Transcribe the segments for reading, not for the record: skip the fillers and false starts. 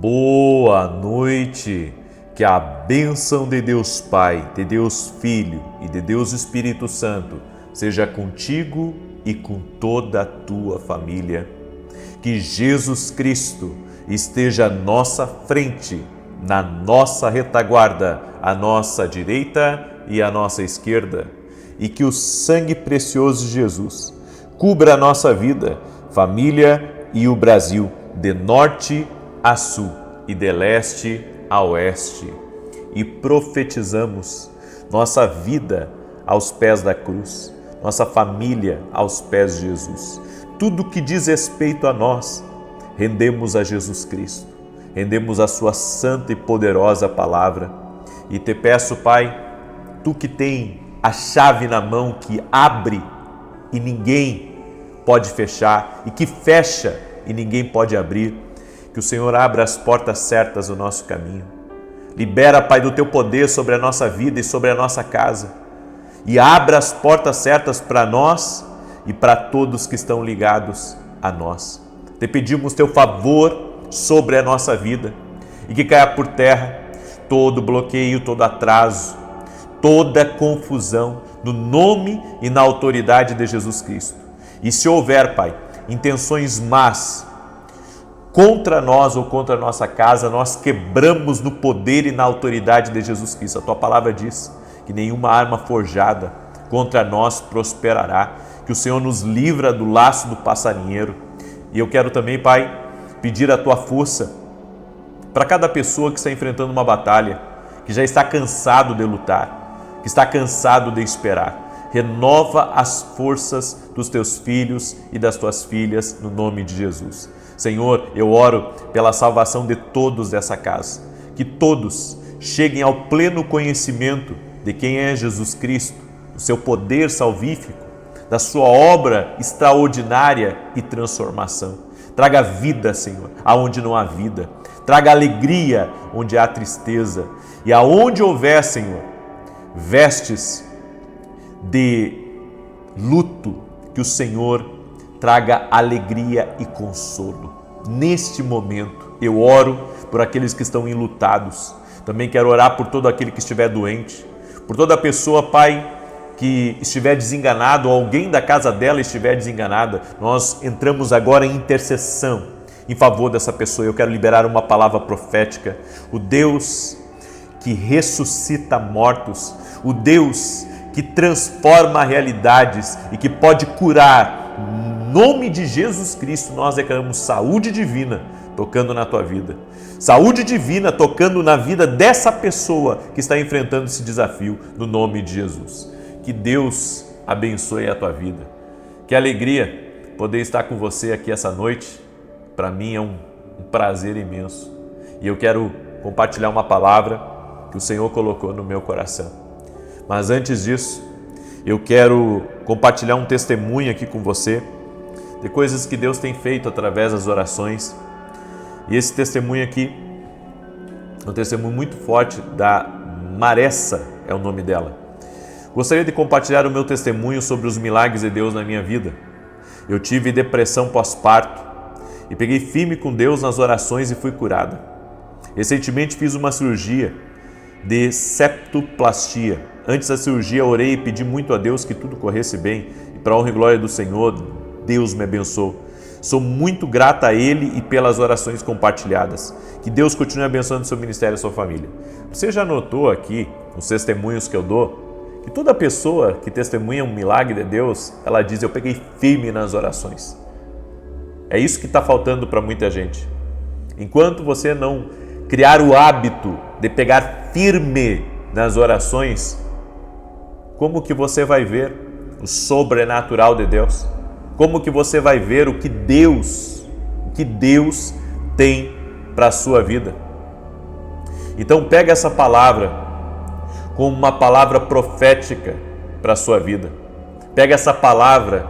Boa noite, que a bênção de Deus Pai, de Deus Filho e de Deus Espírito Santo seja contigo e com toda a tua família. Que Jesus Cristo esteja à nossa frente, na nossa retaguarda, à nossa direita e à nossa esquerda, e que o sangue precioso de Jesus cubra a nossa vida, família e o Brasil, de norte a sul e de leste a oeste. E profetizamos nossa vida aos pés da cruz, nossa família aos pés de Jesus. Tudo que diz respeito a nós, rendemos a Jesus Cristo, rendemos a sua santa e poderosa palavra. E te peço, Pai, tu que tem a chave na mão, que abre e ninguém pode fechar, e que fecha e ninguém pode abrir, que o Senhor abra as portas certas do nosso caminho. Libera, Pai, do teu poder sobre a nossa vida e sobre a nossa casa, e abra as portas certas para nós e para todos que estão ligados a nós. Te pedimos teu favor sobre a nossa vida, e que caia por terra todo bloqueio, todo atraso, toda confusão, no nome e na autoridade de Jesus Cristo. E se houver, Pai, intenções más contra nós ou contra a nossa casa, nós quebramos no poder e na autoridade de Jesus Cristo. A tua palavra diz que nenhuma arma forjada contra nós prosperará, que o Senhor nos livra do laço do passarinheiro. E eu quero também, Pai, pedir a tua força para cada pessoa que está enfrentando uma batalha, que já está cansado de lutar, que está cansado de esperar. Renova as forças dos teus filhos e das tuas filhas no nome de Jesus. Senhor, eu oro pela salvação de todos dessa casa, que todos cheguem ao pleno conhecimento de quem é Jesus Cristo, do seu poder salvífico, da sua obra extraordinária e transformação. Traga vida, Senhor, aonde não há vida. Traga alegria onde há tristeza. E aonde houver, Senhor, vestes de luto, que o Senhor traga alegria e consolo. Neste momento, eu oro por aqueles que estão enlutados. Também quero orar por todo aquele que estiver doente, por toda pessoa, Pai, que estiver desenganado, ou alguém da casa dela estiver desenganada. Nós entramos agora em intercessão em favor dessa pessoa. Eu quero liberar uma palavra profética. O Deus que ressuscita mortos, o Deus que transforma realidades e que pode curar. Em nome de Jesus Cristo, nós declaramos saúde divina tocando na tua vida. Saúde divina tocando na vida dessa pessoa que está enfrentando esse desafio, no nome de Jesus. Que Deus abençoe a tua vida. Que alegria poder estar com você aqui essa noite. Para mim é um prazer imenso. E eu quero compartilhar uma palavra que o Senhor colocou no meu coração. Mas antes disso, eu quero compartilhar um testemunho aqui com você de coisas que Deus tem feito através das orações. E esse testemunho aqui é um testemunho muito forte da Maressa, é o nome dela. Gostaria de compartilhar o meu testemunho sobre os milagres de Deus na minha vida. Eu tive depressão pós-parto e peguei firme com Deus nas orações e fui curada. Recentemente fiz uma cirurgia de septoplastia. Antes da cirurgia, orei e pedi muito a Deus que tudo corresse bem. E para a honra e glória do Senhor, Deus me abençoou. Sou muito grata a Ele e pelas orações compartilhadas. Que Deus continue abençoando o seu ministério e a sua família. Você já notou aqui, nos testemunhos que eu dou, que toda pessoa que testemunha um milagre de Deus, ela diz, eu peguei firme nas orações. É isso que está faltando para muita gente. Enquanto você não criar o hábito de pegar firme nas orações, como que você vai ver o sobrenatural de Deus? Como que você vai ver o que Deus tem para a sua vida? Então pega essa palavra como uma palavra profética para a sua vida. Pega essa palavra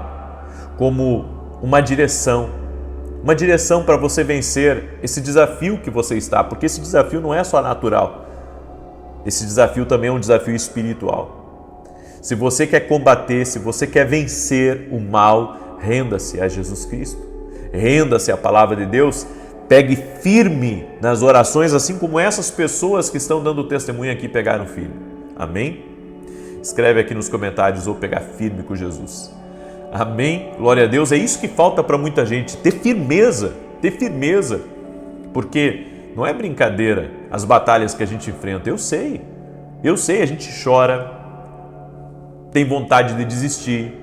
como uma direção para você vencer esse desafio que você está, porque esse desafio não é só natural. Esse desafio também é um desafio espiritual. Se você quer combater, se você quer vencer o mal, renda-se a Jesus Cristo. Renda-se à palavra de Deus Pegue firme nas orações, assim como essas pessoas que estão dando testemunho aqui pegaram firme. Amém? Escreve aqui nos comentários, ou pegar firme com Jesus. Amém? Glória a Deus. É isso que falta para muita gente, ter firmeza, porque não é brincadeira as batalhas que a gente enfrenta. Eu sei, a gente chora, tem vontade de desistir,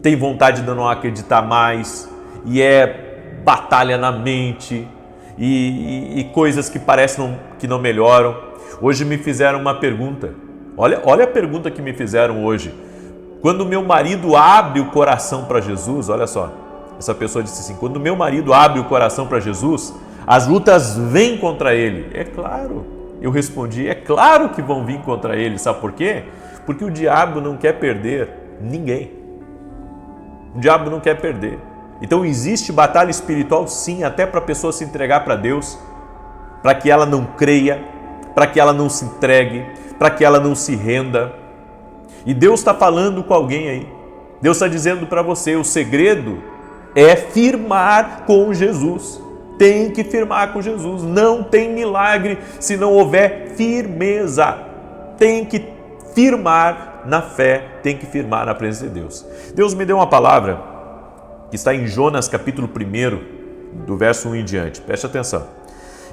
tem vontade de não acreditar mais, e é batalha na mente, e coisas que parecem que não melhoram. Hoje me fizeram uma pergunta, olha a pergunta que me fizeram hoje. Quando meu marido abre o coração para Jesus, olha só, essa pessoa disse assim: quando meu marido abre o coração para Jesus, as lutas vêm contra ele. É claro, eu respondi, é claro que vão vir contra ele. Sabe por quê? Porque o diabo não quer perder ninguém. O diabo não quer perder. Então existe batalha espiritual sim, até para a pessoa se entregar para Deus, para que ela não creia, para que ela não se entregue, para que ela não se renda. E Deus está falando com alguém aí. Deus está dizendo para você, o segredo é firmar com Jesus. Tem que firmar com Jesus. Não tem milagre se não houver firmeza. Tem que firmar na fé, tem que firmar na presença de Deus. Deus me deu uma palavra que está em Jonas capítulo 1, do verso 1 em diante. Preste atenção.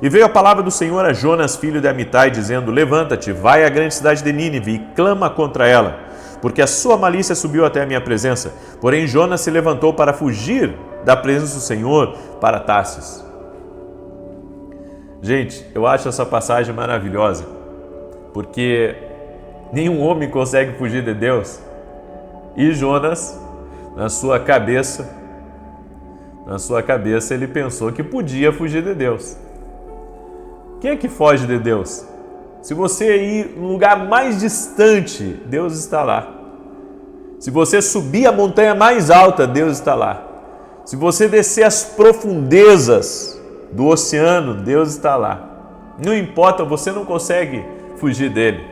E veio a palavra do Senhor a Jonas, filho de Amitai, dizendo: levanta-te, vai à grande cidade de Nínive e clama contra ela, porque a sua malícia subiu até a minha presença. Porém Jonas se levantou para fugir da presença do Senhor para Tarsis. Gente, eu acho essa passagem maravilhosa, porque nenhum homem consegue fugir de Deus. E Jonas, na sua cabeça, ele pensou que podia fugir de Deus. Quem é que foge de Deus? Se você ir no lugar mais distante, Deus está lá. Se você subir a montanha mais alta, Deus está lá. Se você descer as profundezas do oceano, Deus está lá. Não importa, você não consegue fugir dele.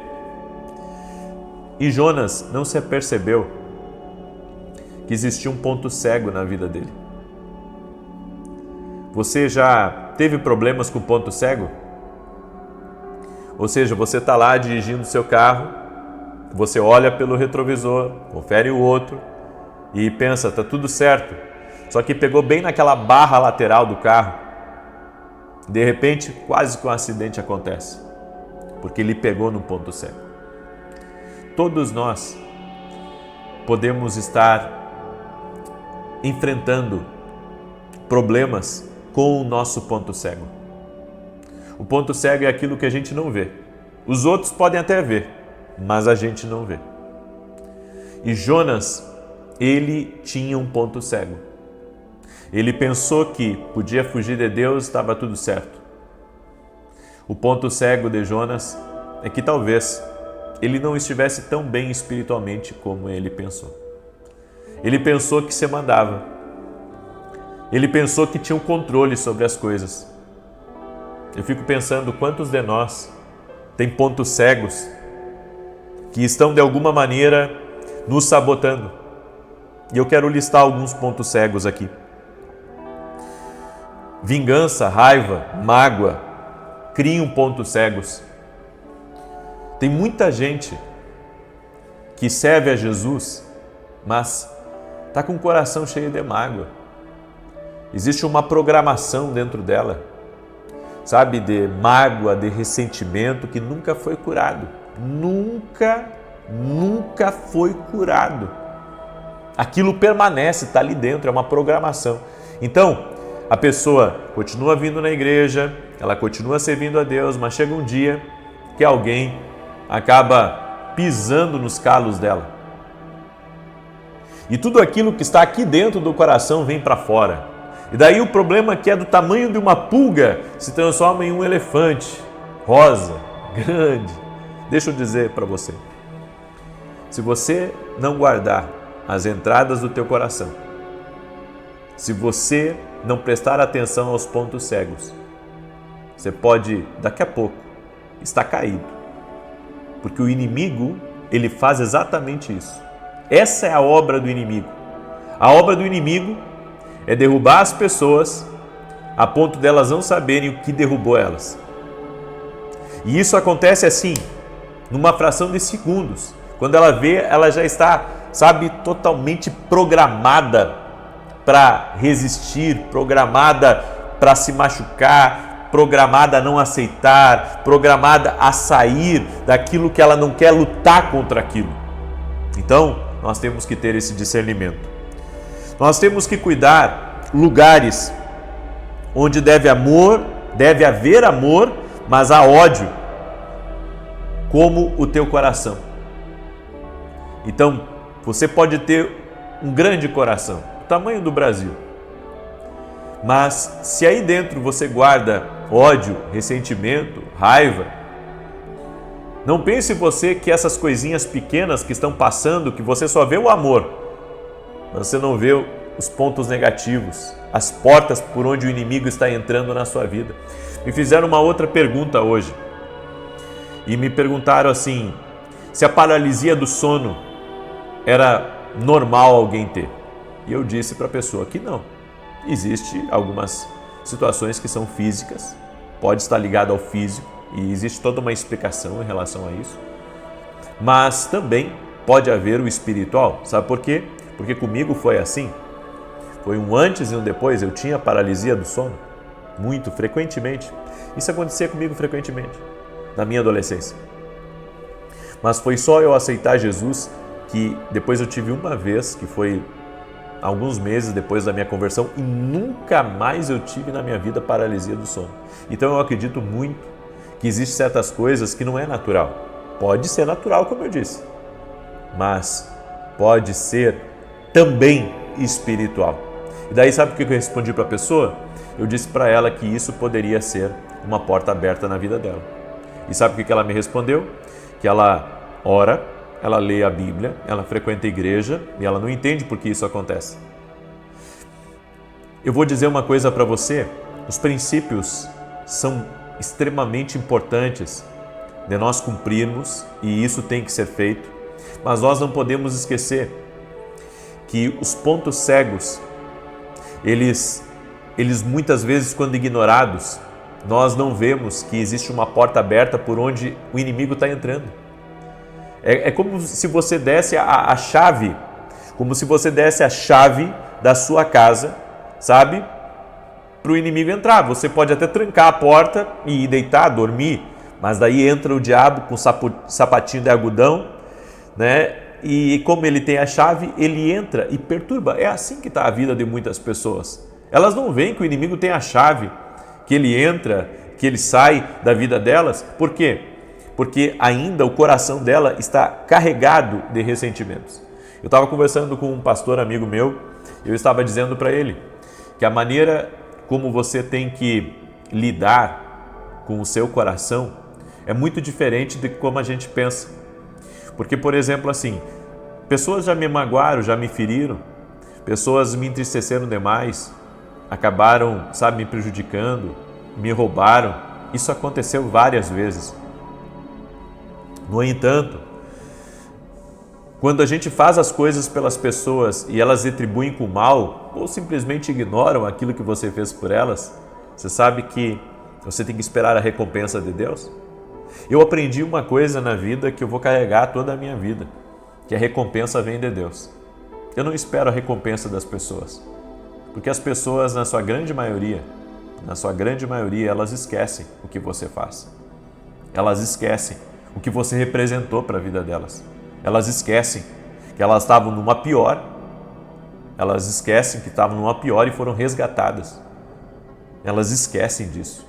E Jonas não se apercebeu que existia um ponto cego na vida dele. Você já teve problemas com ponto cego? Ou seja, você está lá dirigindo o seu carro, você olha pelo retrovisor, confere o outro e pensa, está tudo certo. Só que pegou bem naquela barra lateral do carro. De repente, quase que um acidente acontece, porque ele pegou no ponto cego. Todos nós podemos estar enfrentando problemas com o nosso ponto cego. O ponto cego é aquilo que a gente não vê. Os outros podem até ver, mas a gente não vê. E Jonas, ele tinha um ponto cego. Ele pensou que podia fugir de Deus, estava tudo certo. O ponto cego de Jonas é que talvez ele não estivesse tão bem espiritualmente como ele pensou. Ele pensou que se mandava. Ele pensou que tinha um controle sobre as coisas. Eu fico pensando quantos de nós têm pontos cegos que estão de alguma maneira nos sabotando. E eu quero listar alguns pontos cegos aqui. Vingança, raiva, mágoa criam pontos cegos. Tem muita gente que serve a Jesus, mas está com o coração cheio de mágoa. Existe uma programação dentro dela, sabe, de mágoa, de ressentimento que nunca foi curado. Nunca foi curado. Aquilo permanece, está ali dentro, é uma programação. Então, a pessoa continua vindo na igreja, ela continua servindo a Deus, mas chega um dia que alguém acaba pisando nos calos dela. E tudo aquilo que está aqui dentro do coração vem para fora. E daí o problema que é do tamanho de uma pulga se transforma em um elefante, rosa, grande. Deixa eu dizer para você, se você não guardar as entradas do teu coração, se você não prestar atenção aos pontos cegos, você pode, daqui a pouco, estar caído. Porque o inimigo, ele faz exatamente isso. Essa é a obra do inimigo. A obra do inimigo é derrubar as pessoas a ponto delas não saberem o que derrubou elas. E isso acontece assim, numa fração de segundos. Quando ela vê, ela já está, totalmente programada para resistir, programada para se machucar, programada a não aceitar, programada a sair daquilo que ela não quer, lutar contra aquilo. Então, nós temos que ter esse discernimento. Nós temos que cuidar lugares onde deve haver amor, mas há ódio, como o teu coração. Então, você pode ter um grande coração, o tamanho do Brasil, mas se aí dentro você guarda ódio, ressentimento, raiva, não pense você que essas coisinhas pequenas que estão passando, que você só vê o amor, mas você não vê os pontos negativos, as portas por onde o inimigo está entrando na sua vida. Me fizeram uma outra pergunta hoje e me perguntaram assim, se a paralisia do sono era normal alguém ter. E eu disse para a pessoa que não. Existem algumas situações que são físicas, pode estar ligado ao físico e existe toda uma explicação em relação a isso, mas também pode haver o espiritual. Sabe por quê? Porque comigo foi assim. Foi um antes e um depois. Eu tinha paralisia do sono, muito frequentemente. Isso acontecia comigo frequentemente, na minha adolescência. Mas foi só eu aceitar Jesus que depois eu tive uma vez, que foi alguns meses depois da minha conversão, e nunca mais eu tive na minha vida paralisia do sono. Então eu acredito muito que existem certas coisas que não é natural. Pode ser natural, como eu disse, mas pode ser também espiritual. E daí sabe o que eu respondi para a pessoa? Eu disse para ela que isso poderia ser uma porta aberta na vida dela. E sabe o que ela me respondeu? Que ela ora, ela lê a Bíblia, ela frequenta a igreja e ela não entende por que isso acontece. Eu vou dizer uma coisa para você, os princípios são extremamente importantes de nós cumprirmos e isso tem que ser feito, mas nós não podemos esquecer que os pontos cegos, eles muitas vezes, quando ignorados, nós não vemos que existe uma porta aberta por onde o inimigo está entrando. É como se você desse a chave, como se você desse a chave da sua casa, para o inimigo entrar. Você pode até trancar a porta e ir deitar, dormir, mas daí entra o diabo com sapatinho de algodão, né? E como ele tem a chave, ele entra e perturba. É assim que está a vida de muitas pessoas. Elas não veem que o inimigo tem a chave, que ele entra, que ele sai da vida delas. Por quê? Porque ainda o coração dela está carregado de ressentimentos. Eu estava conversando com um pastor amigo meu, eu estava dizendo para ele que a maneira como você tem que lidar com o seu coração é muito diferente de como a gente pensa. Porque, por exemplo, assim, pessoas já me magoaram, já me feriram, pessoas me entristeceram demais, acabaram, me prejudicando, me roubaram. Isso aconteceu várias vezes. No entanto, quando a gente faz as coisas pelas pessoas e elas retribuem com mal ou simplesmente ignoram aquilo que você fez por elas, você sabe que você tem que esperar a recompensa de Deus? Eu aprendi uma coisa na vida que eu vou carregar toda a minha vida, que a recompensa vem de Deus. Eu não espero a recompensa das pessoas, porque as pessoas, na sua grande maioria, elas esquecem o que você faz. Elas esquecem o que você representou para a vida delas. Elas esquecem que elas estavam numa pior, e foram resgatadas. Elas esquecem disso.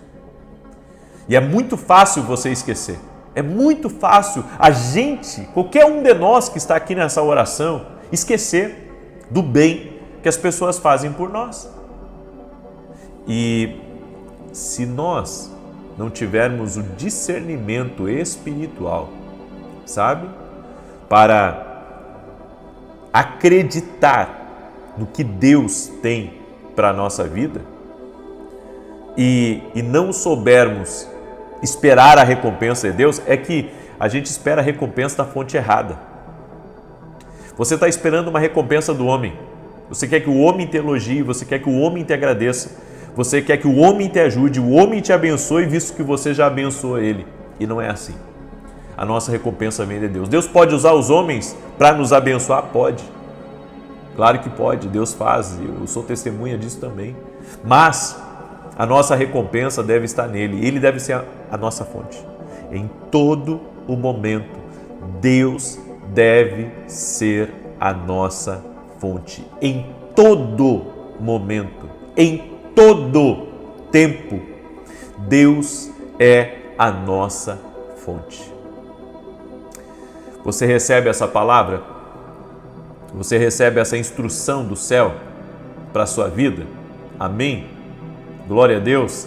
E é muito fácil você esquecer. É muito fácil a gente, qualquer um de nós que está aqui nessa oração, esquecer do bem que as pessoas fazem por nós. E se nós não tivermos o discernimento espiritual, para acreditar no que Deus tem para a nossa vida e não soubermos esperar a recompensa de Deus, é que a gente espera a recompensa da fonte errada. Você está esperando uma recompensa do homem. Você quer que o homem te elogie, você quer que o homem te agradeça. Você quer que o homem te ajude, o homem te abençoe, visto que você já abençoa ele. E não é assim. A nossa recompensa vem de Deus. Deus pode usar os homens para nos abençoar? Pode. Claro que pode, Deus faz, eu sou testemunha disso também. Mas a nossa recompensa deve estar nele, ele deve ser a nossa fonte. Em todo o momento, Deus deve ser a nossa fonte. Em todo momento, em todo tempo, Deus é a nossa fonte. Você recebe essa palavra? Você recebe essa instrução do céu para a sua vida? Amém? Glória a Deus.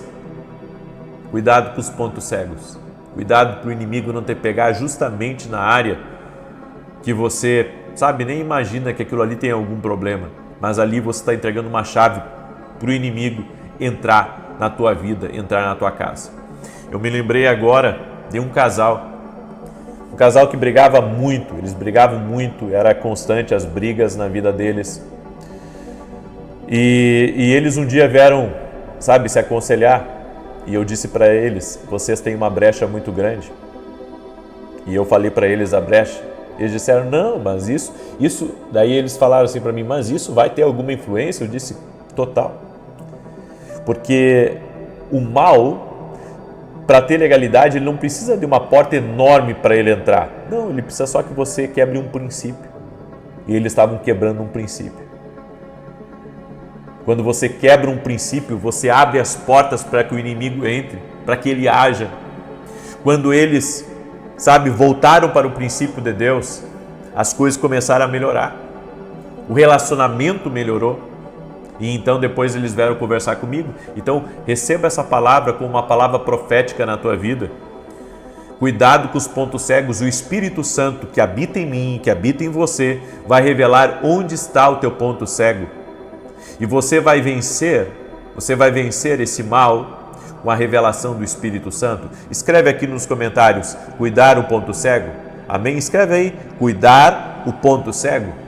Cuidado com os pontos cegos. Cuidado para o inimigo não te pegar justamente na área que você, nem imagina que aquilo ali tem algum problema. Mas ali você está entregando uma chave para o inimigo entrar na tua vida, entrar na tua casa. Eu me lembrei agora de um casal que brigava muito, eles brigavam muito, era constante as brigas na vida deles. E eles um dia vieram, se aconselhar, e eu disse para eles, vocês têm uma brecha muito grande. E eu falei para eles a brecha. Eles disseram, não, mas isso, daí eles falaram assim para mim, mas isso vai ter alguma influência? Eu disse, total. Porque o mal, para ter legalidade, ele não precisa de uma porta enorme para ele entrar. Não, ele precisa só que você quebre um princípio. E eles estavam quebrando um princípio. Quando você quebra um princípio, você abre as portas para que o inimigo entre, para que ele haja. Quando eles, voltaram para o princípio de Deus, as coisas começaram a melhorar. O relacionamento melhorou. E então depois eles vieram conversar comigo. Então receba essa palavra como uma palavra profética na tua vida. Cuidado com os pontos cegos. O Espírito Santo que habita em mim, que habita em você, vai revelar onde está o teu ponto cego. E você vai vencer esse mal com a revelação do Espírito Santo. Escreve aqui nos comentários, cuidar o ponto cego. Amém? Escreve aí, cuidar o ponto cego.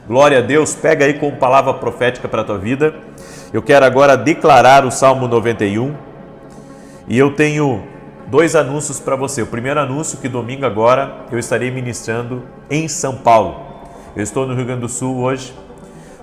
Glória a Deus, pega aí como palavra profética para a tua vida. Eu quero agora declarar o Salmo 91 e eu tenho 2 anúncios para você. O primeiro anúncio que domingo agora eu estarei ministrando em São Paulo. Eu estou no Rio Grande do Sul hoje,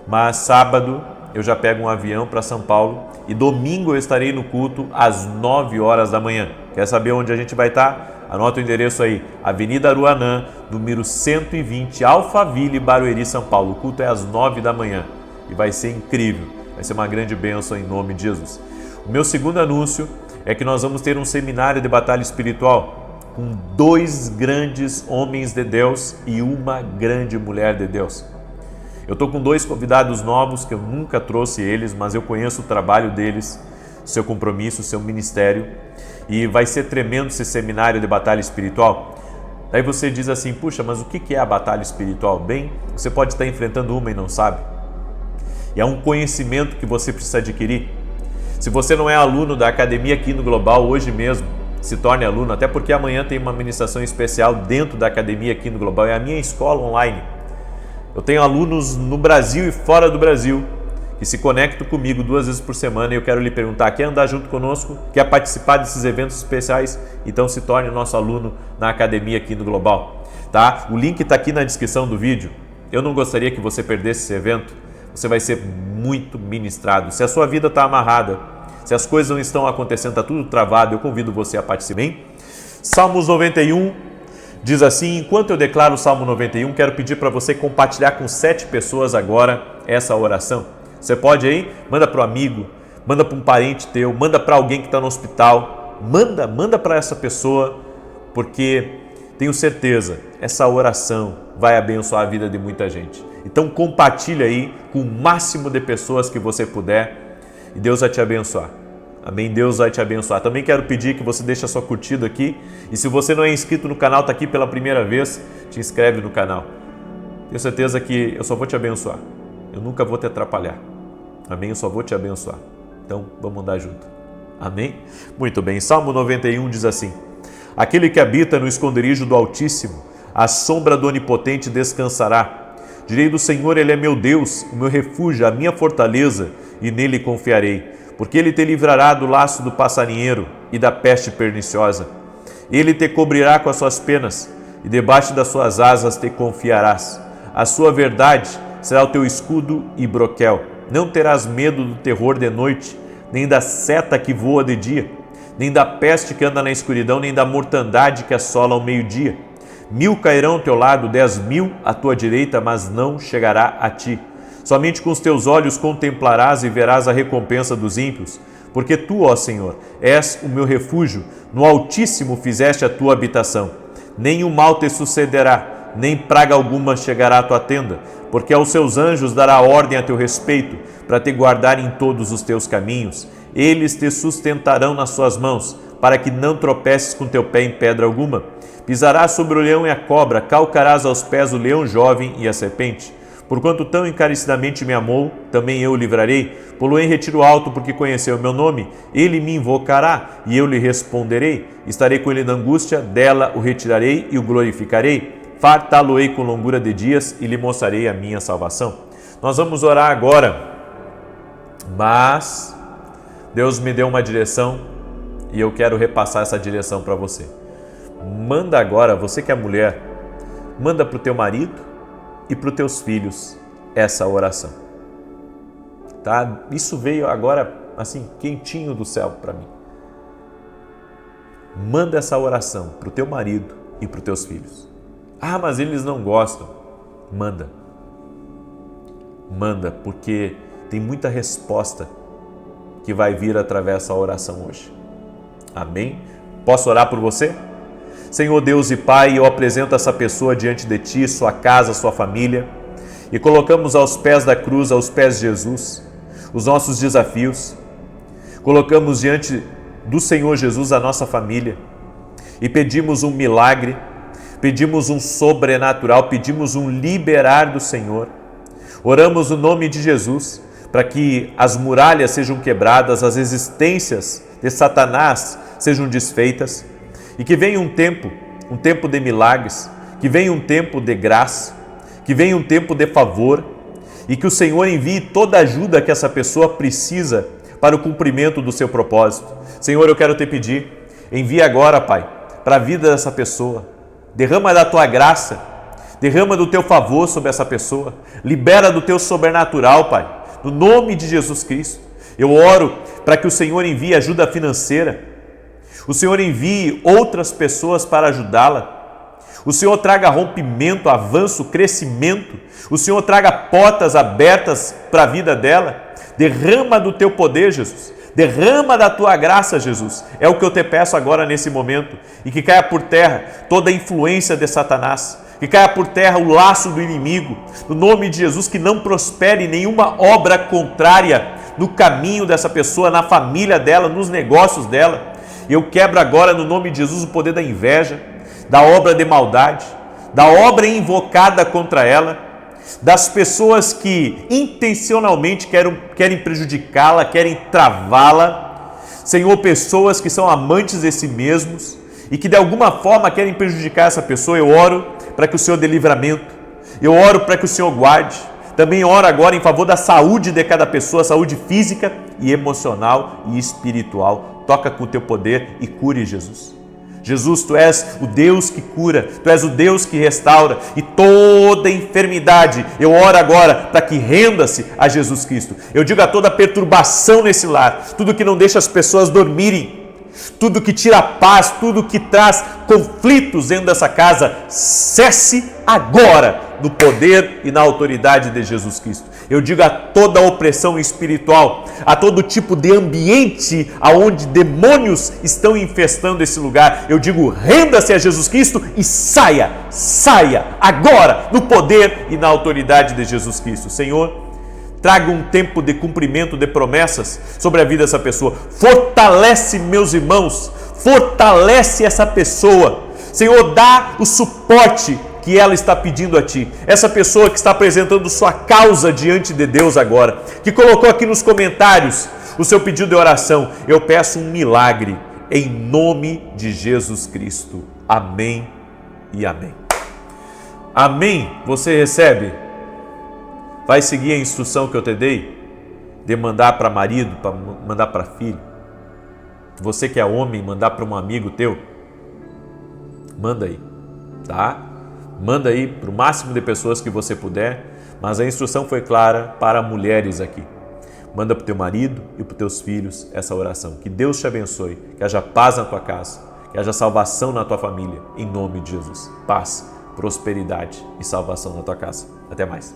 mas sábado eu já pego um avião para São Paulo e domingo eu estarei no culto às 9 horas da manhã. Quer saber onde a gente vai estar? Anota o endereço aí, Avenida Aruanã, número 120, Alphaville, Barueri, São Paulo. O culto é às 9 da manhã e vai ser incrível, vai ser uma grande bênção em nome de Jesus. O meu segundo anúncio é que nós vamos ter um seminário de batalha espiritual com 2 grandes homens de Deus e uma grande mulher de Deus. Eu estou com 2 convidados novos que eu nunca trouxe eles, mas eu conheço o trabalho deles, seu compromisso, seu ministério. E vai ser tremendo esse seminário de batalha espiritual. Daí você diz assim, puxa, mas o que é a batalha espiritual? Bem, você pode estar enfrentando uma e não sabe. E é um conhecimento que você precisa adquirir. Se você não é aluno da Academia Aquino Global, hoje mesmo, se torne aluno, até porque amanhã tem uma ministração especial dentro da Academia Aquino Global, é a minha escola online. Eu tenho alunos no Brasil e fora do Brasil que se conectam comigo 2 vezes por semana e eu quero lhe perguntar, quer andar junto conosco? Quer participar desses eventos especiais? Então se torne nosso aluno na Academia Aquino Global. Tá? O link está aqui na descrição do vídeo. Eu não gostaria que você perdesse esse evento. Você vai ser muito ministrado. Se a sua vida está amarrada, se as coisas não estão acontecendo, está tudo travado, eu convido você a participar. Bem? Salmos 91 diz assim, enquanto eu declaro o Salmo 91, quero pedir para você compartilhar com 7 pessoas agora essa oração. Você pode aí, manda para o amigo, manda para um parente teu, manda para alguém que está no hospital, manda para essa pessoa, porque tenho certeza, essa oração vai abençoar a vida de muita gente. Então compartilha aí com o máximo de pessoas que você puder e Deus vai te abençoar. Amém? Deus vai te abençoar. Também quero pedir que você deixe a sua curtida aqui e se você não é inscrito no canal, está aqui pela primeira vez, te inscreve no canal. Tenho certeza que eu só vou te abençoar. Eu nunca vou te atrapalhar. Amém? Eu só vou te abençoar. Então, vamos andar junto. Amém? Muito bem. Salmo 91 diz assim, aquele que habita no esconderijo do Altíssimo, à sombra do Onipotente descansará. Direi do Senhor, Ele é meu Deus, o meu refúgio, a minha fortaleza, e nele confiarei. porque ele te livrará do laço do passarinheiro e da peste perniciosa. Ele te cobrirá com as suas penas, e debaixo das suas asas te confiarás. A sua verdade será o teu escudo e broquel. Não terás medo do terror de noite, nem da seta que voa de dia, nem da peste que anda na escuridão, nem da mortandade que assola ao meio-dia. 1000 cairão ao teu lado, 10.000 à tua direita, mas não chegará a ti. Somente com os teus olhos contemplarás e verás a recompensa dos ímpios, porque tu, ó Senhor, és o meu refúgio, no Altíssimo fizeste a tua habitação. Nem o mal te sucederá, nem praga alguma chegará à tua tenda, porque aos seus anjos dará ordem a teu respeito, para te guardar em todos os teus caminhos. Eles te sustentarão nas suas mãos, para que não tropeces com teu pé em pedra alguma. Pisarás sobre o leão e a cobra, calcarás aos pés o leão jovem e a serpente. Porquanto tão encarecidamente me amou, também eu o livrarei. Pô-lo em retiro alto, porque conheceu o meu nome. Ele me invocará, e eu lhe responderei. Estarei com ele na angústia, dela o retirarei e o glorificarei. Fartá-lo-ei com longura de dias e lhe mostrarei a minha salvação. Nós vamos orar agora, mas Deus me deu uma direção e eu quero repassar essa direção para você. Manda agora, você que é mulher, manda para o teu marido e para os teus filhos essa oração, tá? Isso veio agora assim quentinho do céu para mim. Manda essa oração para o teu marido e para os teus filhos. Ah, mas eles não gostam. Manda, porque tem muita resposta que vai vir através dessa oração hoje. Amém? Posso orar por você? Senhor Deus e Pai, eu apresento essa pessoa diante de Ti, sua casa, sua família, e colocamos aos pés da cruz, aos pés de Jesus, os nossos desafios. Colocamos diante do Senhor Jesus a nossa família e pedimos um milagre, pedimos um sobrenatural, pedimos um liberar do Senhor. Oramos no nome de Jesus para que as muralhas sejam quebradas, as existências de Satanás sejam desfeitas e que venha um tempo de milagres, que venha um tempo de graça, que venha um tempo de favor e que o Senhor envie toda a ajuda que essa pessoa precisa para o cumprimento do seu propósito. Senhor, eu quero te pedir, envia agora, Pai, para a vida dessa pessoa, derrama da tua graça, derrama do teu favor sobre essa pessoa, libera do teu sobrenatural, Pai, no nome de Jesus Cristo. Eu oro para que o Senhor envie ajuda financeira, o Senhor envie outras pessoas para ajudá-la, o Senhor traga rompimento, avanço, crescimento, o Senhor traga portas abertas para a vida dela. Derrama do teu poder, Jesus, derrama da tua graça, Jesus, é o que eu te peço agora nesse momento, e que caia por terra toda a influência de Satanás, que caia por terra o laço do inimigo, no nome de Jesus, que não prospere nenhuma obra contrária no caminho dessa pessoa, na família dela, nos negócios dela. Eu quebro agora no nome de Jesus o poder da inveja, da obra de maldade, da obra invocada contra ela, das pessoas que intencionalmente querem prejudicá-la, querem travá-la. Senhor, pessoas que são amantes de si mesmos e que de alguma forma querem prejudicar essa pessoa, eu oro para que o Senhor dê livramento, eu oro para que o Senhor guarde. Também oro agora em favor da saúde de cada pessoa, saúde física e emocional e espiritual. Toca com o teu poder e cure, Jesus. Jesus, Tu és o Deus que cura, Tu és o Deus que restaura, e toda enfermidade, eu oro agora para que renda-se a Jesus Cristo. Eu digo a toda perturbação nesse lar, tudo que não deixa as pessoas dormirem, tudo que tira a paz, tudo que traz conflitos dentro dessa casa, cesse agora no poder e na autoridade de Jesus Cristo. Eu digo a toda opressão espiritual, a todo tipo de ambiente aonde demônios estão infestando esse lugar, eu digo renda-se a Jesus Cristo e saia agora no poder e na autoridade de Jesus Cristo. Senhor, traga um tempo de cumprimento de promessas sobre a vida dessa pessoa. Fortalece meus irmãos, fortalece essa pessoa. Senhor, dá o suporte que ela está pedindo a Ti. Essa pessoa que está apresentando sua causa diante de Deus agora, que colocou aqui nos comentários o seu pedido de oração. Eu peço um milagre em nome de Jesus Cristo. Amém e amém. Amém? Você recebe? Vai seguir a instrução que eu te dei? de mandar para marido, para mandar para filho. Você que é homem, mandar para um amigo teu, manda aí, tá? Manda aí para o máximo de pessoas que você puder, mas a instrução foi clara para mulheres aqui. Manda para o teu marido e para os teus filhos essa oração. Que Deus te abençoe, que haja paz na tua casa, que haja salvação na tua família, em nome de Jesus. Paz, prosperidade e salvação na tua casa. Até mais.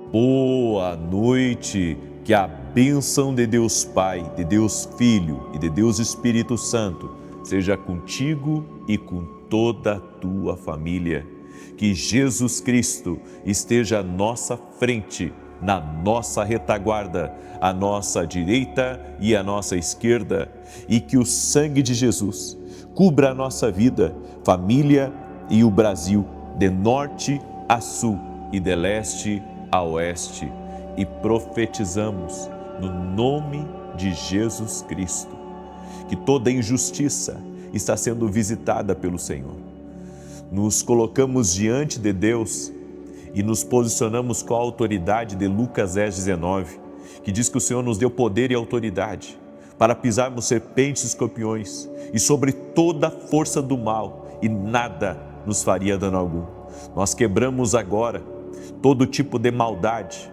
Boa noite, que a bênção de Deus Pai, de Deus Filho e de Deus Espírito Santo seja contigo e com toda a tua família. Que Jesus Cristo esteja à nossa frente, na nossa retaguarda, à nossa direita e à nossa esquerda, e que o sangue de Jesus cubra a nossa vida, família e o Brasil, de norte a sul e de leste a oeste. E profetizamos no nome de Jesus Cristo que toda injustiça está sendo visitada pelo Senhor. Nos colocamos diante de Deus e nos posicionamos com a autoridade de Lucas 10:19, que diz que o Senhor nos deu poder e autoridade para pisarmos serpentes e escorpiões e sobre toda a força do mal, e nada nos faria dano algum. Nós quebramos agora todo tipo de maldade,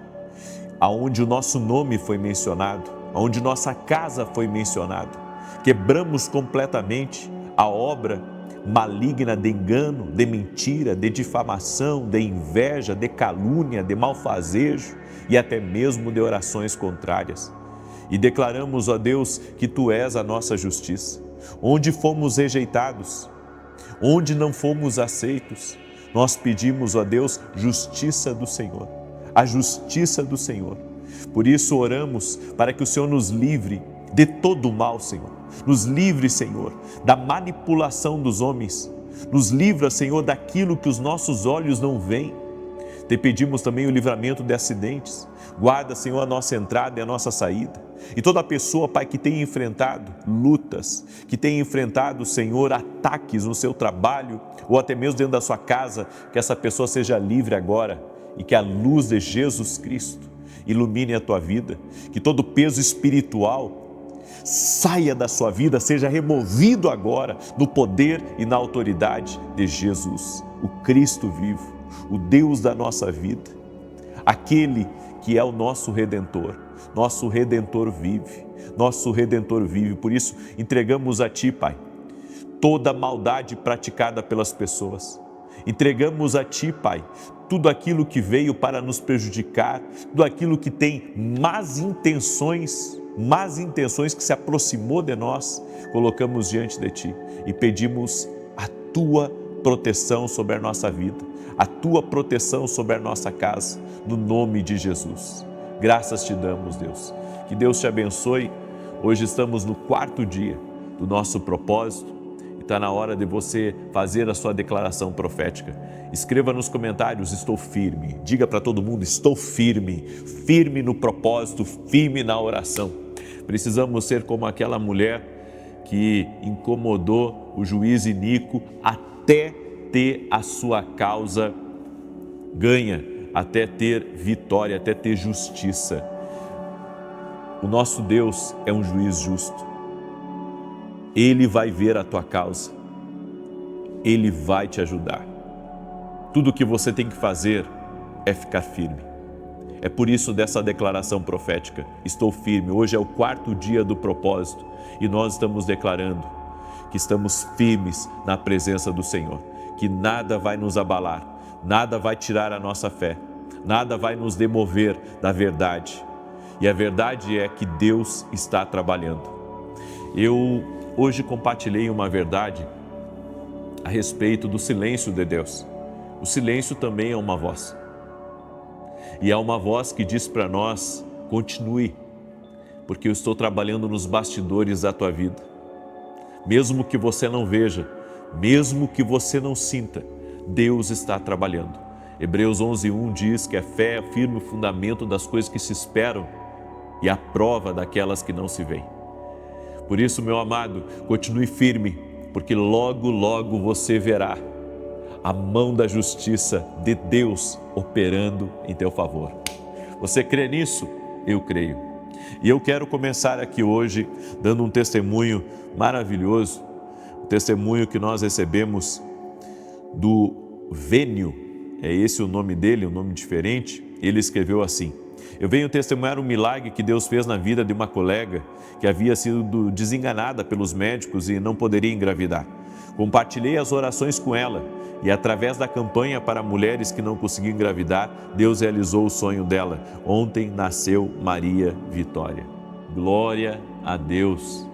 aonde o nosso nome foi mencionado, aonde nossa casa foi mencionada. Quebramos completamente a obra maligna de engano, de mentira, de difamação, de inveja, de calúnia, de malfazejo e até mesmo de orações contrárias. E declaramos, ó Deus, que Tu és a nossa justiça. Onde fomos rejeitados, onde não fomos aceitos, nós pedimos, ó Deus, justiça do Senhor, a justiça do Senhor. Por isso oramos para que o Senhor nos livre de todo o mal, Senhor. Nos livre, Senhor, da manipulação dos homens. Nos livra, Senhor, daquilo que os nossos olhos não veem. Te pedimos também o livramento de acidentes. Guarda, Senhor, a nossa entrada e a nossa saída. E toda pessoa, Pai, que tenha enfrentado lutas, que tenha enfrentado, Senhor, ataques no seu trabalho ou até mesmo dentro da sua casa, que essa pessoa seja livre agora e que a luz de Jesus Cristo ilumine a tua vida. Que todo peso espiritual saia da sua vida, seja removido agora no poder e na autoridade de Jesus, o Cristo vivo, o Deus da nossa vida, aquele que é o nosso Redentor. Nosso Redentor vive, nosso Redentor vive. Por isso entregamos a Ti, Pai, toda maldade praticada pelas pessoas. Entregamos a Ti, Pai, tudo aquilo que veio para nos prejudicar, tudo aquilo que tem más intenções que se aproximou de nós, colocamos diante de Ti e pedimos a Tua proteção sobre a nossa vida, a Tua proteção sobre a nossa casa, no nome de Jesus. Graças Te damos, Deus. Que Deus te abençoe. Hoje estamos no 4º dia do nosso propósito e está na hora de você fazer a sua declaração profética. Escreva nos comentários: estou firme. Diga para todo mundo: estou firme, firme no propósito, firme na oração. Precisamos ser como aquela mulher que incomodou o juiz iníquo até ter a sua causa ganha, até ter vitória, até ter justiça. O nosso Deus é um juiz justo. Ele vai ver a tua causa. Ele vai te ajudar. Tudo o que você tem que fazer é ficar firme. É por isso dessa declaração profética: estou firme. Hoje é o 4º dia do propósito e nós estamos declarando que estamos firmes na presença do Senhor, que nada vai nos abalar, nada vai tirar a nossa fé, nada vai nos demover da verdade. E a verdade é que Deus está trabalhando. Eu hoje compartilhei uma verdade a respeito do silêncio de Deus. O silêncio também é uma voz. E é uma voz que diz para nós: continue, porque eu estou trabalhando nos bastidores da tua vida. Mesmo que você não veja, mesmo que você não sinta, Deus está trabalhando. Hebreus 11:1 diz que a fé é o firme fundamento das coisas que se esperam e a prova daquelas que não se veem. Por isso, meu amado, continue firme, porque logo, logo você verá a mão da justiça de Deus operando em teu favor. Você crê nisso? eu creio. E eu quero começar aqui hoje dando um testemunho maravilhoso, um testemunho que nós recebemos do Vênio, é esse o nome dele, um nome diferente. Ele escreveu assim: eu venho testemunhar um milagre que Deus fez na vida de uma colega que havia sido desenganada pelos médicos e não poderia engravidar. Compartilhei as orações com ela e, através da campanha para mulheres que não conseguiam engravidar, Deus realizou o sonho dela. Ontem nasceu Maria Vitória. Glória a Deus,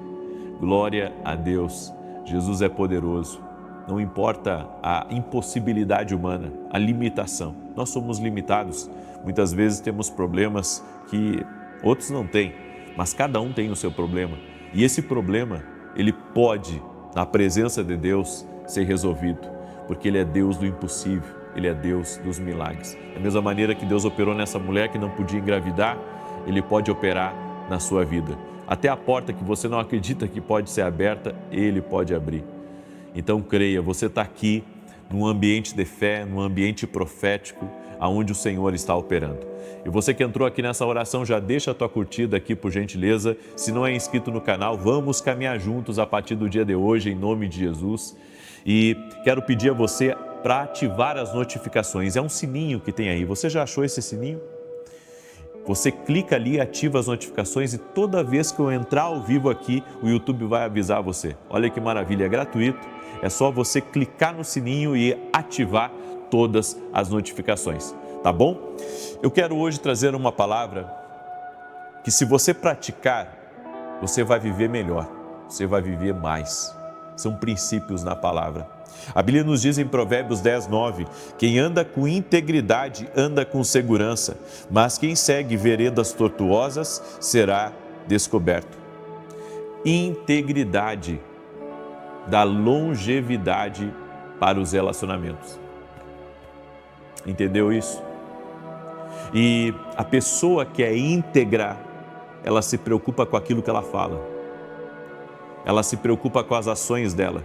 glória a Deus. Jesus é poderoso. Não importa a impossibilidade humana, a limitação. Nós somos limitados. Muitas vezes temos problemas que outros não têm, mas cada um tem o seu problema. E esse problema, ele pode, na presença de Deus, ser resolvido, porque Ele é Deus do impossível, Ele é Deus dos milagres. Da mesma maneira que Deus operou nessa mulher que não podia engravidar, Ele pode operar na sua vida. Até a porta que você não acredita que pode ser aberta, Ele pode abrir. Então creia, você está aqui num ambiente de fé, num ambiente profético, aonde o Senhor está operando. E você que entrou aqui nessa oração, já deixa a tua curtida aqui, por gentileza. Se não é inscrito no canal, vamos caminhar juntos a partir do dia de hoje, em nome de Jesus. E quero pedir a você para ativar as notificações. É um sininho que tem aí. Você já achou esse sininho? Você clica ali, ativa as notificações e toda vez que eu entrar ao vivo aqui, o YouTube vai avisar você. Olha que maravilha, é gratuito. É só você clicar no sininho e ativar todas as notificações, tá bom? Eu quero hoje trazer uma palavra que, se você praticar, você vai viver melhor, você vai viver mais. São princípios na palavra. A Bíblia nos diz em Provérbios 10, 9, quem anda com integridade anda com segurança, mas quem segue veredas tortuosas será descoberto. Integridade dá longevidade para os relacionamentos. Entendeu isso? E a pessoa que é íntegra, ela se preocupa com aquilo que ela fala. Ela se preocupa com as ações dela.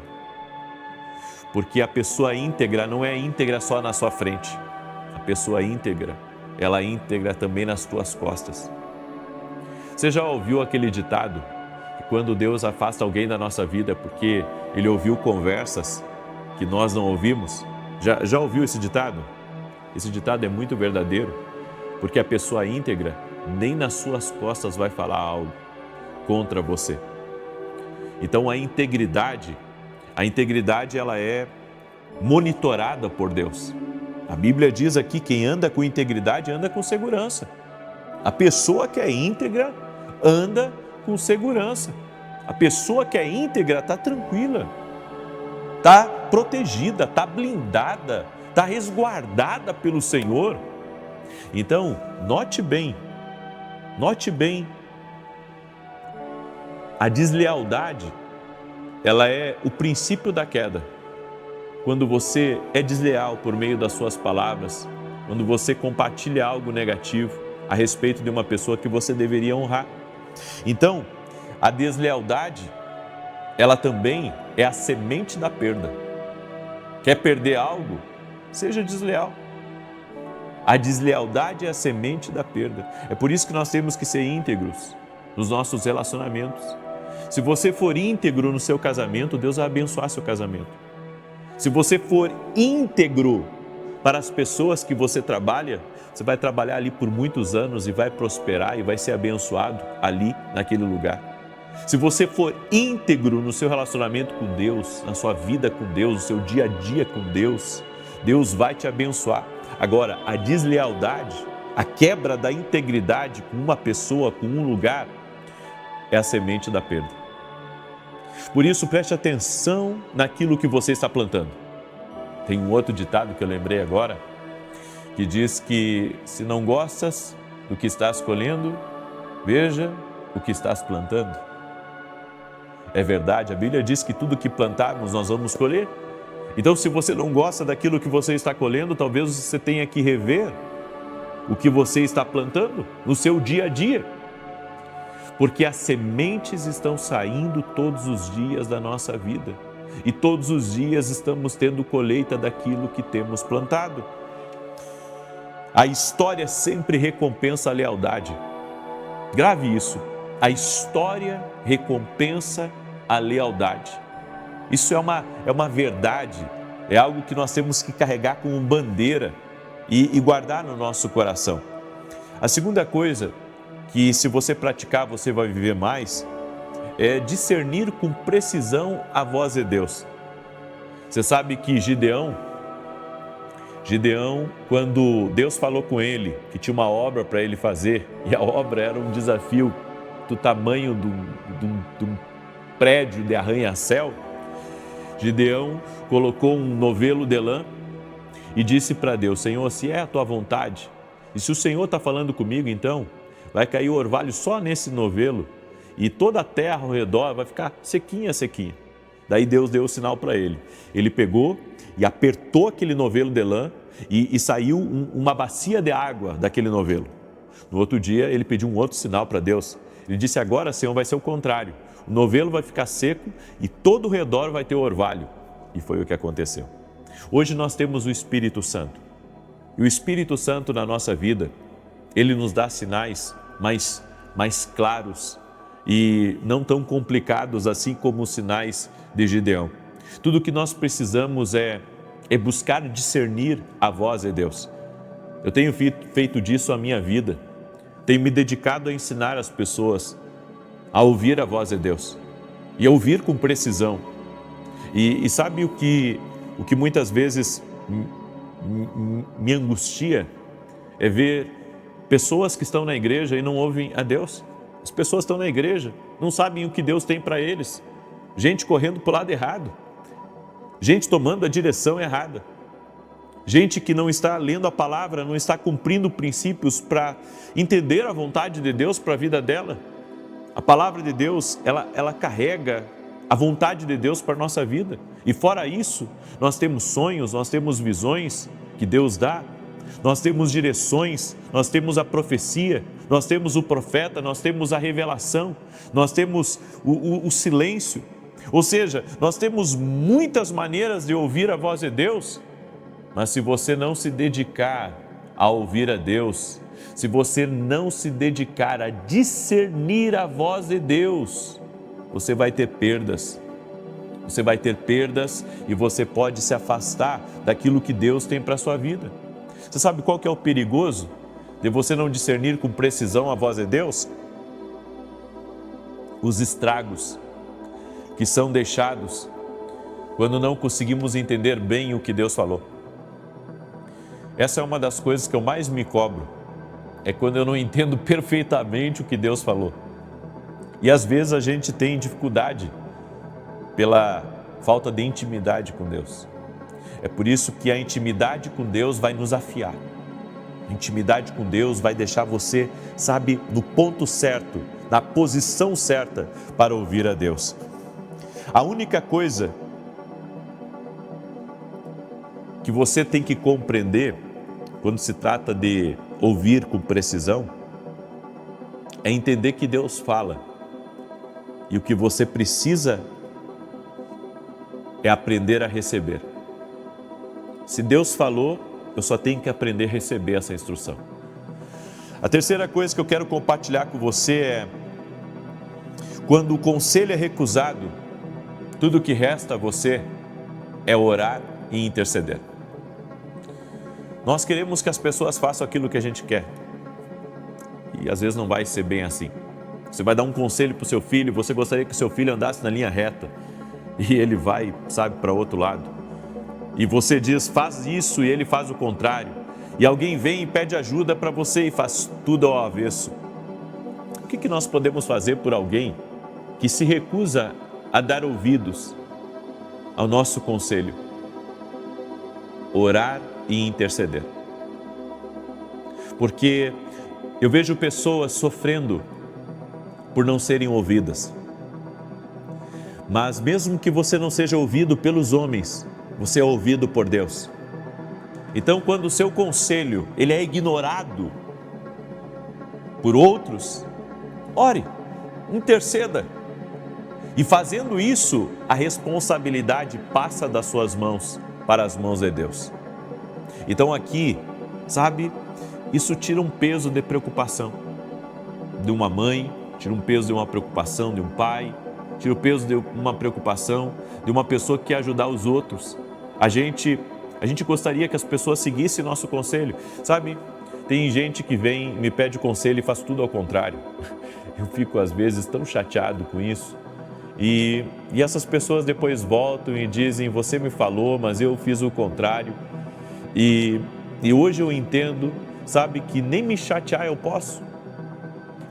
Porque a pessoa íntegra não é íntegra só na sua frente. A pessoa íntegra, ela é íntegra também nas tuas costas. Você já ouviu aquele ditado? Que quando Deus afasta alguém da nossa vida é porque Ele ouviu conversas que nós não ouvimos? Já ouviu esse ditado? Esse ditado é muito verdadeiro, porque a pessoa íntegra nem nas suas costas vai falar algo contra você. Então a integridade ela é monitorada por Deus. A Bíblia diz aqui, quem anda com integridade anda com segurança. A pessoa que é íntegra anda com segurança. A pessoa que é íntegra está tranquila, está protegida, está blindada, está resguardada pelo Senhor. Então, note bem, a deslealdade, ela é o princípio da queda. Quando você é desleal por meio das suas palavras, quando você compartilha algo negativo a respeito de uma pessoa que você deveria honrar. Então, a deslealdade, ela também é a semente da perda. Quer perder algo? Seja desleal. A deslealdade é a semente da perda. É por isso que nós temos que ser íntegros nos nossos relacionamentos. Se você for íntegro no seu casamento, Deus vai abençoar seu casamento. Se você for íntegro para as pessoas que você trabalha, você vai trabalhar ali por muitos anos e vai prosperar e vai ser abençoado ali naquele lugar. Se você for íntegro no seu relacionamento com Deus, na sua vida com Deus, no seu dia a dia com Deus, Deus vai te abençoar. Agora, a deslealdade, a quebra da integridade com uma pessoa, com um lugar, é a semente da perda. Por isso, preste atenção naquilo que você está plantando. Tem um outro ditado que eu lembrei agora, que diz que se não gostas do que estás colhendo, veja o que estás plantando. É verdade, a Bíblia diz que tudo que plantarmos nós vamos colher. Então, se você não gosta daquilo que você está colhendo, talvez você tenha que rever o que você está plantando no seu dia a dia. Porque as sementes estão saindo todos os dias da nossa vida. E todos os dias estamos tendo colheita daquilo que temos plantado. A história sempre recompensa a lealdade. Grave isso. A história recompensa a lealdade. Isso é uma verdade, é algo que nós temos que carregar como bandeira e guardar no nosso coração. A segunda coisa que, se você praticar, você vai viver mais, é discernir com precisão a voz de Deus. Você sabe que Gideão, quando Deus falou com ele que tinha uma obra para ele fazer, e a obra era um desafio do tamanho de um prédio de arranha-céu, Gideão colocou um novelo de lã e disse para Deus: Senhor, se é a tua vontade, e se o Senhor está falando comigo, então vai cair o orvalho só nesse novelo e toda a terra ao redor vai ficar sequinha, sequinha. Daí Deus deu o sinal para ele. Ele pegou e apertou aquele novelo de lã e saiu uma bacia de água daquele novelo. No outro dia ele pediu um outro sinal para Deus. Ele disse: agora, Senhor, vai ser o contrário. O novelo vai ficar seco e todo o redor vai ter orvalho. E foi o que aconteceu. Hoje nós temos o Espírito Santo. E o Espírito Santo na nossa vida, ele nos dá sinais mais claros e não tão complicados assim como os sinais de Gideão. Tudo o que nós precisamos é buscar discernir a voz de Deus. Eu tenho feito disso a minha vida. Tenho me dedicado a ensinar as pessoas a ouvir a voz de Deus e a ouvir com precisão. E sabe o que muitas vezes me angustia? É ver pessoas que estão na igreja e não ouvem a Deus. As pessoas estão na igreja, não sabem o que Deus tem para eles. Gente correndo para o lado errado. Gente tomando a direção errada. Gente que não está lendo a palavra, não está cumprindo princípios para entender a vontade de Deus para a vida dela. A palavra de Deus, ela carrega a vontade de Deus para a nossa vida. E fora isso, nós temos sonhos, nós temos visões que Deus dá, nós temos direções, nós temos a profecia, nós temos o profeta, nós temos a revelação, nós temos o silêncio. Ou seja, nós temos muitas maneiras de ouvir a voz de Deus, mas se você não se dedicar a ouvir a Deus, se você não se dedicar a discernir a voz de Deus, você vai ter perdas. Você vai ter perdas e você pode se afastar daquilo que Deus tem para a sua vida. Você sabe qual que é o perigoso de você não discernir com precisão a voz de Deus? Os estragos que são deixados quando não conseguimos entender bem o que Deus falou. Essa é uma das coisas que eu mais me cobro, é quando eu não entendo perfeitamente o que Deus falou. E às vezes a gente tem dificuldade pela falta de intimidade com Deus. É por isso que a intimidade com Deus vai nos afiar. A intimidade com Deus vai deixar você, sabe, no ponto certo, na posição certa para ouvir a Deus. A única coisa que você tem que compreender quando se trata de ouvir com precisão é entender que Deus fala. E o que você precisa é aprender a receber. Se Deus falou, eu só tenho que aprender a receber essa instrução. A terceira coisa que eu quero compartilhar com você é: quando o conselho é recusado, tudo o que resta a você é orar e interceder. Nós queremos que as pessoas façam aquilo que a gente quer. E às vezes não vai ser bem assim. Você vai dar um conselho para o seu filho, você gostaria que o seu filho andasse na linha reta, e ele vai, sabe, para o outro lado. E você diz: faz isso, e ele faz o contrário. E alguém vem e pede ajuda para você e faz tudo ao avesso. O que nós podemos fazer por alguém que se recusa a dar ouvidos ao nosso conselho? Orar e interceder. Porque eu vejo pessoas sofrendo por não serem ouvidas. Mas mesmo que você não seja ouvido pelos homens, você é ouvido por Deus. Então, quando o seu conselho ele é ignorado por outros, ore, interceda. E fazendo isso, a responsabilidade passa das suas mãos para as mãos de Deus. Então aqui, sabe, isso tira um peso de preocupação. de uma mãe, tira um peso de uma preocupação de um pai, tira o peso de uma preocupação de uma pessoa que quer ajudar os outros. A gente gostaria que as pessoas seguissem nosso conselho, sabe? Tem gente que vem, me pede conselho e faz tudo ao contrário. Eu fico às vezes tão chateado com isso. E essas pessoas depois voltam e dizem, você me falou, mas eu fiz o contrário. E hoje eu entendo, sabe, que nem me chatear eu posso,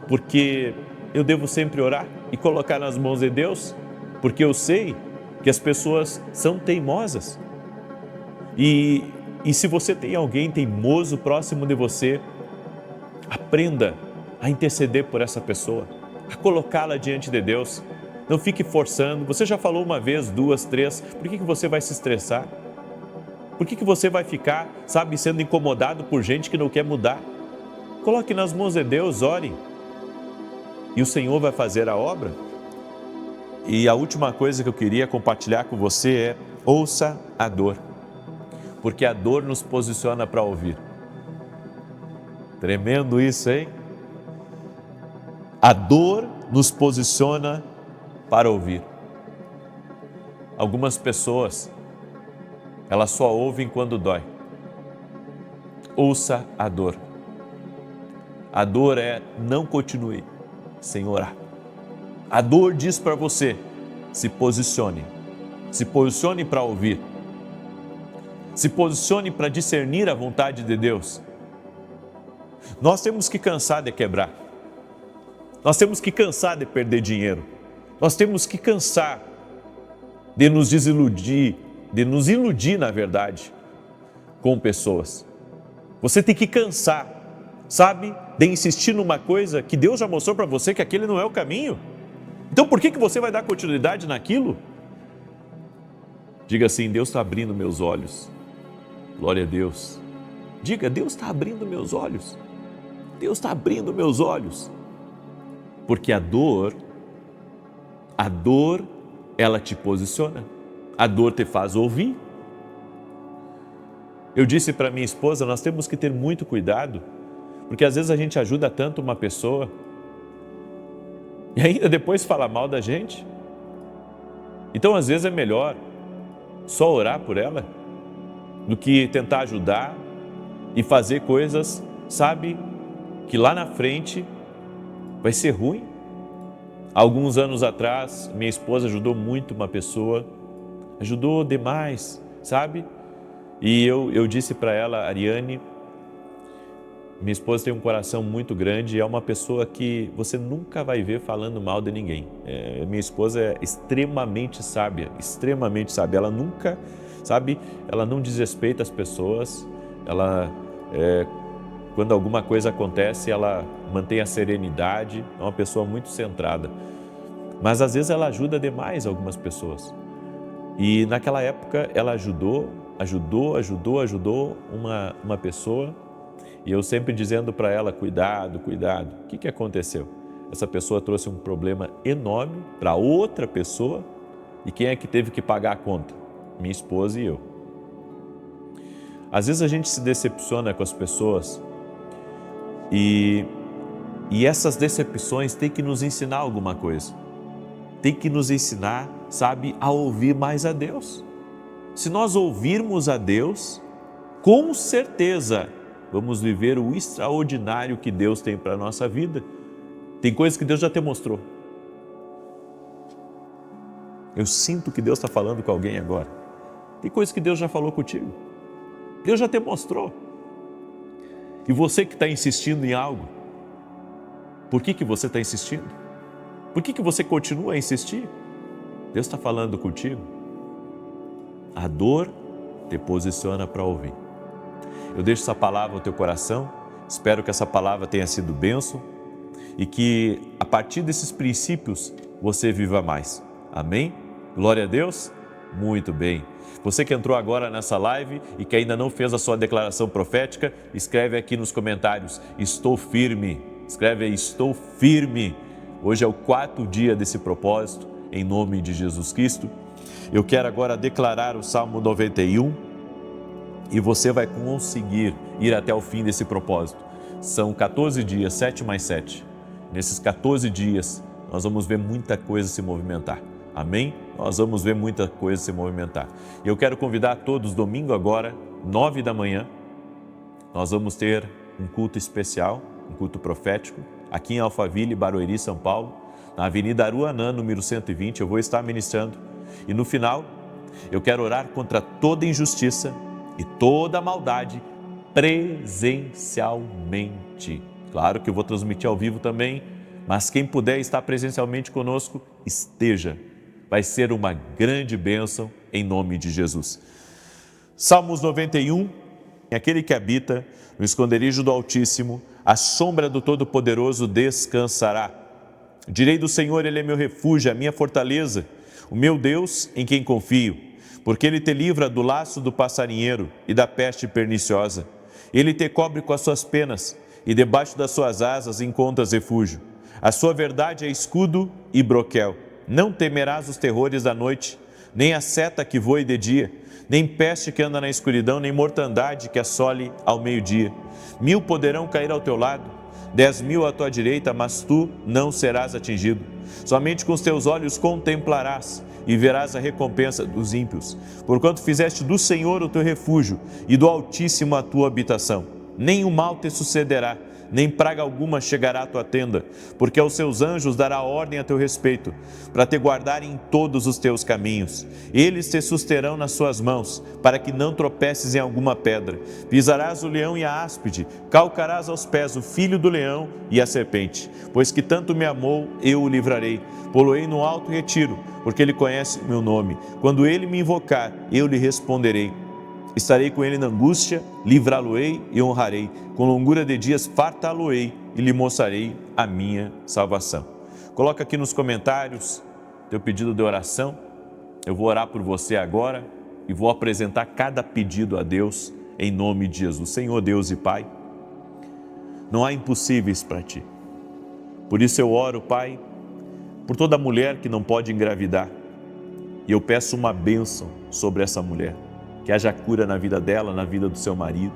porque eu devo sempre orar e colocar nas mãos de Deus, porque eu sei que as pessoas são teimosas. E se você tem alguém teimoso próximo de você, aprenda a interceder por essa pessoa, a colocá-la diante de Deus. Não fique forçando. Você já falou uma vez, duas, três, por que você vai se estressar? Por que você vai ficar, sabe, sendo incomodado por gente que não quer mudar? Coloque nas mãos de Deus, ore. E o Senhor vai fazer a obra. E a última coisa que eu queria compartilhar com você é, ouça a dor. Porque a dor nos posiciona para ouvir. Tremendo isso, hein? A dor nos posiciona para ouvir. Algumas pessoas, elas só ouvem quando dói. Ouça a dor. A dor é não continue sem orar. A dor diz para você, se posicione para ouvir. Se posicione para discernir a vontade de Deus. Nós temos que cansar de quebrar. Nós temos que cansar de perder dinheiro. Nós temos que cansar de nos desiludir, de nos iludir, na verdade, com pessoas. Você tem que cansar, sabe, de insistir numa coisa que Deus já mostrou para você que aquele não é o caminho. Então por que você vai dar continuidade naquilo? Diga assim, Deus está abrindo meus olhos. Glória a Deus. Diga, Deus está abrindo meus olhos. Deus está abrindo meus olhos. Porque a dor, ela te posiciona. A dor te faz ouvir. Eu disse para minha esposa, nós temos que ter muito cuidado, porque às vezes a gente ajuda tanto uma pessoa e ainda depois fala mal da gente. Então às vezes é melhor só orar por ela do que tentar ajudar e fazer coisas, sabe, que lá na frente vai ser ruim. Alguns anos atrás, minha esposa ajudou muito uma pessoa, ajudou demais, sabe? E eu disse para ela, Ariane, minha esposa tem um coração muito grande e é uma pessoa que você nunca vai ver falando mal de ninguém. Minha esposa é extremamente sábia. Ela nunca, sabe, ela não desrespeita as pessoas, quando alguma coisa acontece, ela mantém a serenidade, é uma pessoa muito centrada. Mas às vezes ela ajuda demais algumas pessoas. E naquela época ela ajudou uma pessoa, e eu sempre dizendo para ela, cuidado. O que aconteceu? Essa pessoa trouxe um problema enorme para outra pessoa, e quem é que teve que pagar a conta? Minha esposa e eu. Às vezes a gente se decepciona com as pessoas, e essas decepções têm que nos ensinar alguma coisa. Tem que nos ensinar, sabe, a ouvir mais a Deus. Se nós ouvirmos a Deus, com certeza vamos viver o extraordinário que Deus tem para a nossa vida. Tem coisas que Deus já te mostrou. Eu sinto que Deus está falando com alguém agora. Tem coisas que Deus já falou contigo. Deus já te mostrou. E você que está insistindo em algo, por que você está insistindo? Por que você continua a insistir? Deus está falando contigo. A dor te posiciona para ouvir. Eu deixo essa palavra no teu coração, espero que essa palavra tenha sido bênção e que a partir desses princípios você viva mais. Amém? Glória a Deus? Muito bem. Você que entrou agora nessa live e que ainda não fez a sua declaração profética, escreve aqui nos comentários, estou firme. Escreve aí, estou firme. Hoje é o 4º dia desse propósito, em nome de Jesus Cristo. Eu quero agora declarar o Salmo 91 e você vai conseguir ir até o fim desse propósito. São 14 dias, 7 mais 7. nesses 14 dias, nós vamos ver muita coisa se movimentar. Amém? Nós vamos ver muita coisa se movimentar. E eu quero convidar a todos, domingo agora, 9 da manhã, nós vamos ter um culto especial, um culto profético, aqui em Alphaville, Barueri, São Paulo, na Avenida Aruanã, número 120, eu vou estar ministrando. E no final, eu quero orar contra toda injustiça e toda maldade presencialmente. Claro que eu vou transmitir ao vivo também, mas quem puder estar presencialmente conosco, esteja. Vai ser uma grande bênção em nome de Jesus. Salmos 91, aquele que habita no esconderijo do Altíssimo, à sombra do Todo-Poderoso descansará. Direi do Senhor, Ele é meu refúgio, a minha fortaleza, o meu Deus em quem confio, porque Ele te livra do laço do passarinheiro e da peste perniciosa. Ele te cobre com as suas penas e debaixo das suas asas encontras refúgio. A sua verdade é escudo e broquel. Não temerás os terrores da noite, nem a seta que voe de dia, nem peste que anda na escuridão, nem mortandade que assole ao meio-dia. 1000 poderão cair ao teu lado, 10.000 à tua direita, mas tu não serás atingido. Somente com os teus olhos contemplarás e verás a recompensa dos ímpios, porquanto fizeste do Senhor o teu refúgio e do Altíssimo a tua habitação. Nem o mal te sucederá, nem praga alguma chegará à tua tenda, porque aos seus anjos dará ordem a teu respeito, para te guardarem em todos os teus caminhos. Eles te susterão nas suas mãos, para que não tropeces em alguma pedra. Pisarás o leão e a áspide, calcarás aos pés o filho do leão e a serpente. Pois que tanto me amou, eu o livrarei. Pô-lo-ei no alto retiro, porque ele conhece o meu nome. Quando ele me invocar, eu lhe responderei. Estarei com ele na angústia, livrá-lo-ei e honrarei. Com longura de dias fartá-lo-ei e lhe mostrarei a minha salvação. Coloca aqui nos comentários teu pedido de oração. Eu vou orar por você agora e vou apresentar cada pedido a Deus em nome de Jesus. Senhor Deus e Pai, não há impossíveis para Ti. Por isso eu oro, Pai, por toda mulher que não pode engravidar. E eu peço uma bênção sobre essa mulher. Que haja cura na vida dela, na vida do seu marido,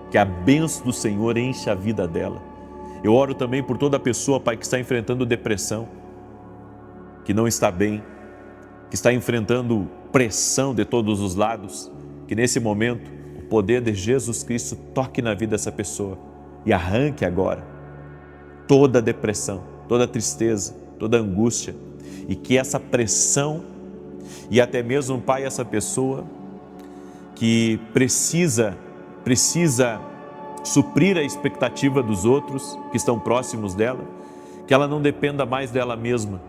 que a bênção do Senhor enche a vida dela. Eu oro também por toda pessoa, Pai, que está enfrentando depressão, que não está bem, que está enfrentando pressão de todos os lados, que nesse momento o poder de Jesus Cristo toque na vida dessa pessoa e arranque agora toda depressão, toda tristeza, toda angústia, e que essa pressão e até mesmo, Pai, essa pessoa que precisa suprir a expectativa dos outros que estão próximos dela, que ela não dependa mais dela mesma,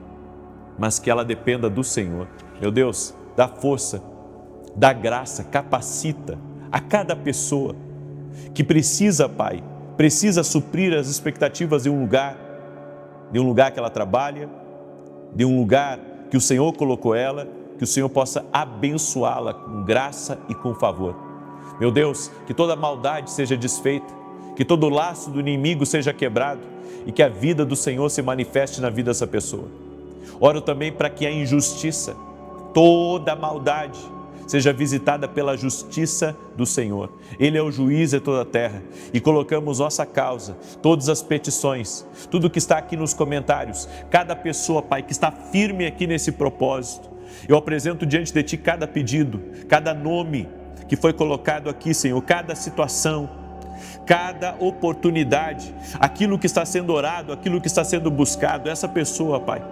mas que ela dependa do Senhor. Meu Deus, dá força, dá graça, capacita a cada pessoa que precisa, Pai, precisa suprir as expectativas de um lugar que ela trabalha, de um lugar que o Senhor colocou ela, que o Senhor possa abençoá-la com graça e com favor. Meu Deus, que toda maldade seja desfeita, que todo laço do inimigo seja quebrado e que a vida do Senhor se manifeste na vida dessa pessoa. Oro também para que a injustiça, toda maldade, seja visitada pela justiça do Senhor. Ele é o juiz de toda a terra e colocamos nossa causa, todas as petições, tudo que está aqui nos comentários, cada pessoa, Pai, que está firme aqui nesse propósito. Eu apresento diante de Ti cada pedido, cada nome que foi colocado aqui, Senhor, cada situação, cada oportunidade, aquilo que está sendo orado, aquilo que está sendo buscado. Essa pessoa, Pai,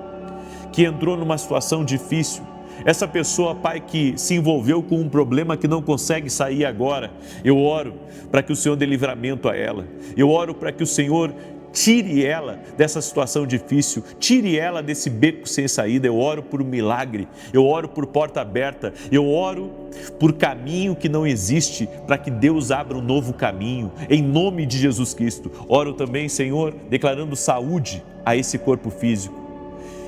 que entrou numa situação difícil, essa pessoa, Pai, que se envolveu com um problema que não consegue sair agora, eu oro para que o Senhor dê livramento a ela, eu oro para que o Senhor tire ela dessa situação difícil, tire ela desse beco sem saída. Eu oro por um milagre, eu oro por porta aberta, eu oro por caminho que não existe, para que Deus abra um novo caminho, em nome de Jesus Cristo. Oro também, Senhor, declarando saúde a esse corpo físico,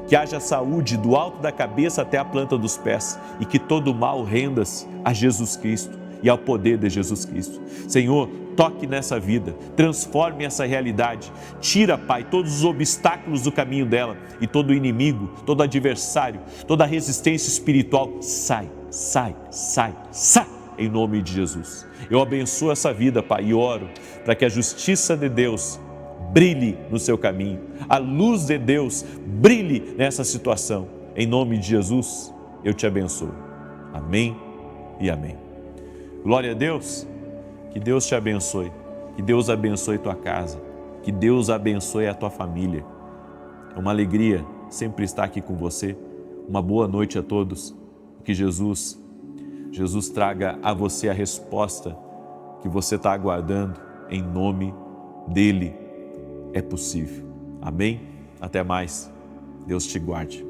que haja saúde do alto da cabeça até a planta dos pés e que todo mal renda-se a Jesus Cristo e ao poder de Jesus Cristo. Senhor, toque nessa vida, transforme essa realidade, tira, Pai, todos os obstáculos do caminho dela e todo inimigo, todo adversário, toda resistência espiritual, sai, em nome de Jesus. Eu abençoo essa vida, Pai, e oro para que a justiça de Deus brilhe no seu caminho. A luz de Deus brilhe nessa situação. Em nome de Jesus, eu te abençoo. Amém e amém. Glória a Deus. Que Deus te abençoe. Que Deus abençoe tua casa. Que Deus abençoe a tua família. É uma alegria sempre estar aqui com você. Uma boa noite a todos. Que Jesus traga a você a resposta que você está aguardando. Em nome dele é possível. Amém? Até mais. Deus te guarde.